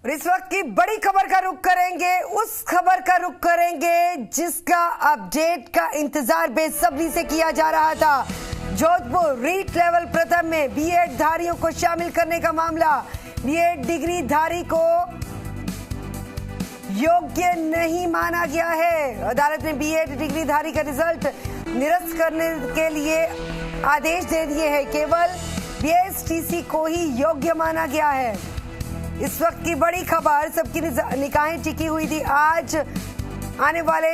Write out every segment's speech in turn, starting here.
और इस वक्त की बड़ी खबर का रुख करेंगे, उस खबर का रुख करेंगे जिसका अपडेट का इंतजार बेसब्री से किया जा रहा था। जोधपुर रीट लेवल प्रथम में बीएड धारियों को शामिल करने का मामला। बीएड डिग्री धारी को योग्य नहीं माना गया है। अदालत ने बीएड डिग्री धारी का रिजल्ट निरस्त करने के लिए आदेश दे दिए हैं। केवल बीएसटीसी को ही योग्य माना गया है। इस वक्त की बड़ी खबर, सबकी निगाहें टिकी हुई थी आज आने वाले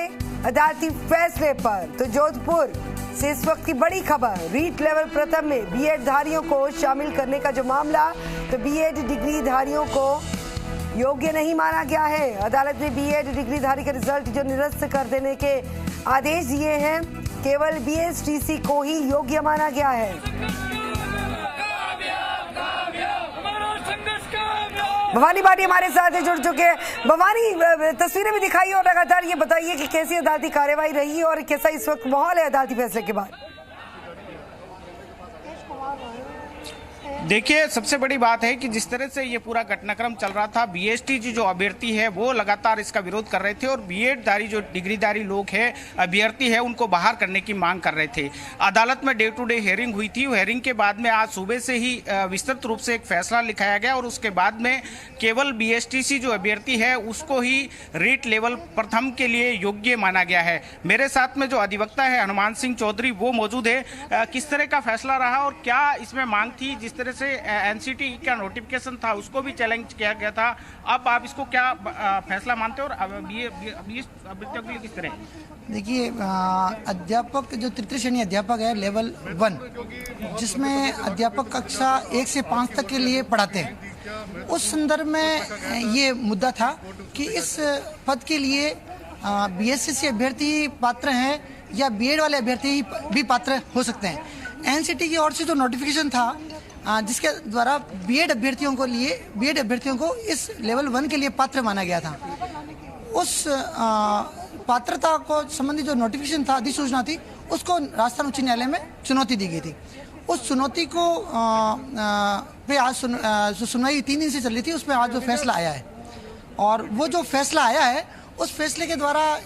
अदालती फैसले पर। तो जोधपुर से इस वक्त की बड़ी खबर, रीट लेवल प्रथम में बीएड धारियों को शामिल करने का जो मामला, तो बीएड डिग्री धारियों को योग्य नहीं माना गया है। अदालत ने बीएड डिग्री धारी का रिजल्ट जो निरस्त कर देने के आदेश दिए हैं। केवल बीएसटीसी को ही योग्य माना गया है। भवानी भाटी हमारे साथ है, जुड़ चुके हैं। भवानी, तस्वीरें भी दिखाई और लगातार ये बताइए कि कैसी अदालती कार्यवाही रही और कैसा इस वक्त माहौल है अदालती फैसले के बाद। देखिए, सबसे बड़ी बात है कि जिस तरह से ये पूरा घटनाक्रम चल रहा था, बीएसटीसी जो अभ्यर्थी है वो लगातार इसका विरोध कर रहे थे और बीएड धारी जो डिग्रीधारी लोग हैं, अभ्यर्थी है, उनको बाहर करने की मांग कर रहे थे। अदालत में डे टू डे हियरिंग हुई थी। हियरिंग के बाद में आज सुबह से ही विस्तृत रूप से एक फैसला लिखाया गया और उसके बाद में केवल बीएसटीसी जो अभ्यर्थी है उसको ही रीट लेवल प्रथम के लिए योग्य माना गया है। मेरे साथ में जो अधिवक्ता है हनुमान सिंह चौधरी, वो मौजूद है। किस तरह का फैसला रहा और क्या इसमें मांग थी? जिस तरह से एनसीटी का नोटिफिकेशन था उसको भी चैलेंज किया गया था, अब आप इसको क्या फैसला मानते हो और अभ्यर्थियों के लिए किस तरह? देखिए, अध्यापक जो तृतीय श्रेणी अध्यापक है लेवल 1, जिसमें अध्यापक कक्षा 1 से 5 तक के लिए पढ़ाते हैं, उस संदर्भ में ये मुद्दा था कि इस पद के लिए बीएससी अभ्यर्थी पात्र हैं या बीएड वाले अभ्यर्थी भी पात्र हो सकते हैं। एनसीटी की ओर से जो नोटिफिकेशन था जिसके द्वारा बीएड अभ्यर्थियों को इस लेवल 1 के लिए पात्र माना गया था, उस पात्रता को संबंधी जो नोटिफिकेशन था, अधिसूचना थी, उसको राजस्थान उच्च न्यायालय में चुनौती दी गई थी। उस चुनौती को पे आज सुनवाई 3 दिन से चल रही थी, उस पर आज जो फैसला आया है और वो जो फैसला आया है उस फैसले के द्वारा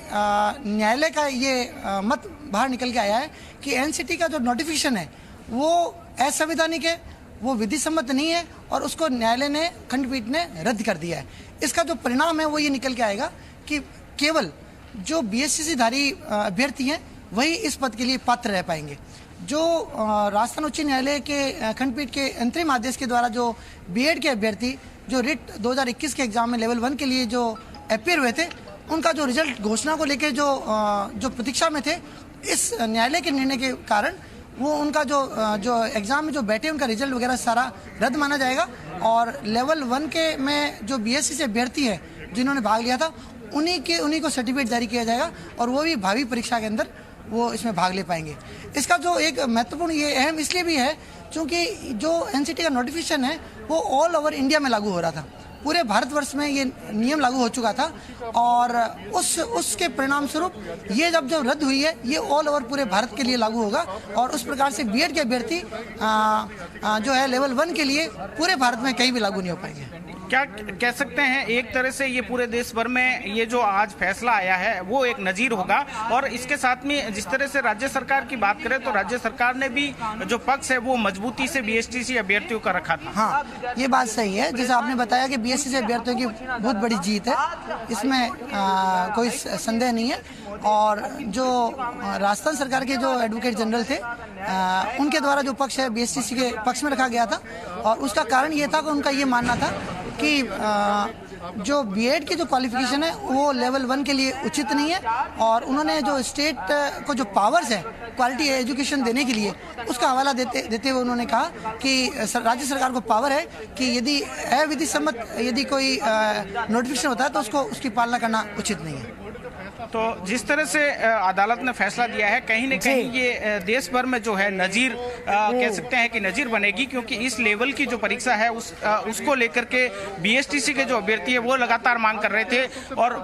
न्यायालय का ये मत बाहर निकल के आया है कि एनसीटी का जो नोटिफिकेशन है वो असंवैधानिक है, वो विधि सम्मत नहीं है और उसको न्यायालय ने, खंडपीठ ने रद्द कर दिया है। इसका जो परिणाम है वो ये निकल के आएगा कि केवल जो बीएससी धारी अभ्यर्थी हैं वही इस पद के लिए पात्र रह पाएंगे। जो राजस्थान उच्च न्यायालय के खंडपीठ के अंतरिम आदेश के द्वारा जो बीएड के अभ्यर्थी जो रिट 2021 के एग्जाम में लेवल 1 के लिए जो अपेयर हुए थे, उनका जो रिजल्ट घोषणा को लेकर जो प्रतीक्षा में थे, इस न्यायालय के निर्णय के कारण वो उनका जो एग्जाम में जो बैठे उनका रिजल्ट वगैरह सारा रद्द माना जाएगा और लेवल 1 के में जो बीएससी से अभ्यर्थी है जिन्होंने भाग लिया था, उन्हीं को सर्टिफिकेट जारी किया जाएगा और वो भी भावी परीक्षा के अंदर वो इसमें भाग ले पाएंगे। इसका जो एक महत्वपूर्ण ये अहम इसलिए भी है क्योंकि जो एनसीटी का नोटिफिकेशन है वो ऑल ओवर इंडिया में लागू हो रहा था, पूरे भारतवर्ष में ये नियम लागू हो चुका था और उसके परिणाम स्वरूप ये जब रद्द हुई है, ये ऑल ओवर पूरे भारत के लिए लागू होगा और उस प्रकार से बीएड के अभ्यर्थी जो है लेवल 1 के लिए पूरे भारत में कहीं भी लागू नहीं हो पाएंगे। क्या कह सकते हैं, एक तरह से ये पूरे देश भर में ये जो आज फैसला आया है वो एक नजीर होगा और इसके साथ में जिस तरह से राज्य सरकार की बात करें तो राज्य सरकार ने भी जो पक्ष है वो मजबूती से बीएसटीसी अभ्यर्थियों का रखा था। हाँ, ये बात सही है। जैसे आपने बताया कि बीएससी अभ्यर्थियों की बहुत बड़ी जीत है, इसमें कोई संदेह नहीं है और जो राजस्थान सरकार के जो एडवोकेट जनरल थे उनके द्वारा जो पक्ष है बीएसटीसी के पक्ष में रखा गया था और उसका कारण ये था कि उनका ये मानना था कि जो बीएड की जो क्वालिफिकेशन है वो लेवल 1 के लिए उचित नहीं है और उन्होंने जो स्टेट को जो पावर्स है क्वालिटी एजुकेशन देने के लिए उसका हवाला देते हुए उन्होंने कहा कि राज्य सरकार को पावर है कि यदि अविधि सम्मत यदि कोई नोटिफिकेशन होता है तो उसकी पालना करना उचित नहीं है। तो जिस तरह से अदालत ने फैसला दिया है, कहीं न कहीं ये देश भर में जो है नजीर कह सकते हैं कि नजीर बनेगी, क्योंकि इस लेवल की जो परीक्षा है उसको लेकर के बीएसटीसी के जो अभ्यर्थी है वो लगातार मांग कर रहे थे और